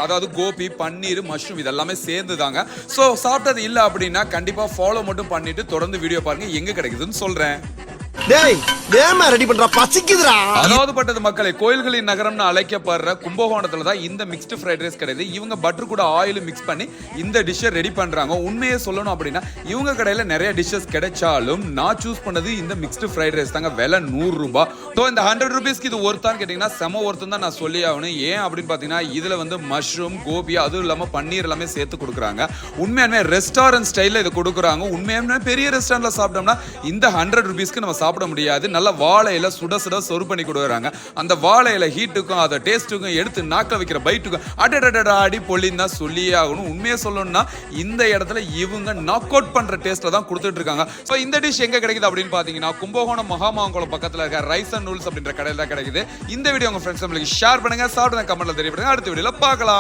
அதாவது கோபி, பன்னீர், மஷ்ரூம் இதெல்லாமே சேர்ந்துதாங்க. ஸோ சாப்பிட்டது இல்லை அப்படின்னா கண்டிப்பா ஃபாலோ மட்டும் பண்ணிட்டு தொடர்ந்து வீடியோ பாருங்க, எங்க கிடைக்குதுன்னு சொல்றேன். டேய் வேமா ரெடி பண்றா, பசிக்குதுடா. அதாவது பட்டது மக்களை, கோயில்களின் நகரம்னு அழைக்கப்படுற கும்பகோணத்துல தான் இந்த மிக்ஸ்டு ஃப்ரைட் ரைஸ் கிடையாது. இவங்க பட்டர் கூட ஆயில் மிக்ஸ் பண்ணி இந்த டிஷ்ஷை ரெடி பண்றாங்க. உண்மையே சொல்லணும் அப்படின்னா இவங்க கடையில நிறைய டிஷ்ஷஸ் கிடைச்சாலும் நான் சூஸ் பண்ணது இந்த மிக்ஸ்டு ஃப்ரைட் ரைஸ் தாங்க. விலை 100 ரூபாய். ஸோ இந்த 100 ரூபீஸ்க்கு இது ஒருத்தான்னு கேட்டீங்கன்னா செம ஒருத்தம் தான் நான் சொல்லி ஆகணும். ஏன் அப்படின்னு பாத்தீங்கன்னா இதுல வந்து மஷ்ரூம், கோபி, அதுவும் இல்லாம பன்னீர் எல்லாமே சேர்த்து கொடுக்குறாங்க. உண்மையாலுமே ரெஸ்டாரண்ட் ஸ்டைல்ல இது கொடுக்குறாங்க. உண்மையாலுமே பெரிய ரெஸ்டாரண்ட்ல சாப்பிட்டோம்னா இந்த 100 ரூபீஸ்க்கு நம்ம சாப்பிட முடியாது. நல்ல வாழையில சுட சுட சொரு பண்ணி கொடுக்குறாங்க. அந்த வாழையில ஹீட்டுக்கும் அதை டேஸ்ட்டுக்கும் எடுத்து நாக்க வைக்கிற பைட்டுக்கும் அடடடா அடி பொலின்னு தான் சொல்லியே ஆகணும். உண்மையை சொல்லணும்னா இந்த இடத்துல இவங்க நாக் அவுட் பண்ற டேஸ்ட்ல தான் கொடுத்துட்டு இருக்காங்க. ஸோ இந்த டிஷ் எங்க கிடைக்குது அப்படின்னு பாத்தீங்கன்னா கும்பகோணம் மகாமங்கலம் பக்கத்துல இருக்க ரைஸ் அண்ட் நூல்ஸ் அப்படின்ற கடையில் தான் கிடைக்குது. இந்த வீடியோ உங்க ஃப்ரெண்ட்ஸ் ஷேர் பண்ணுங்க, சாப்பிடுங்க, கமெண்ட்ல தெரியப்படுங்க. அடுத்த வீடியோல பார்க்கலாம்.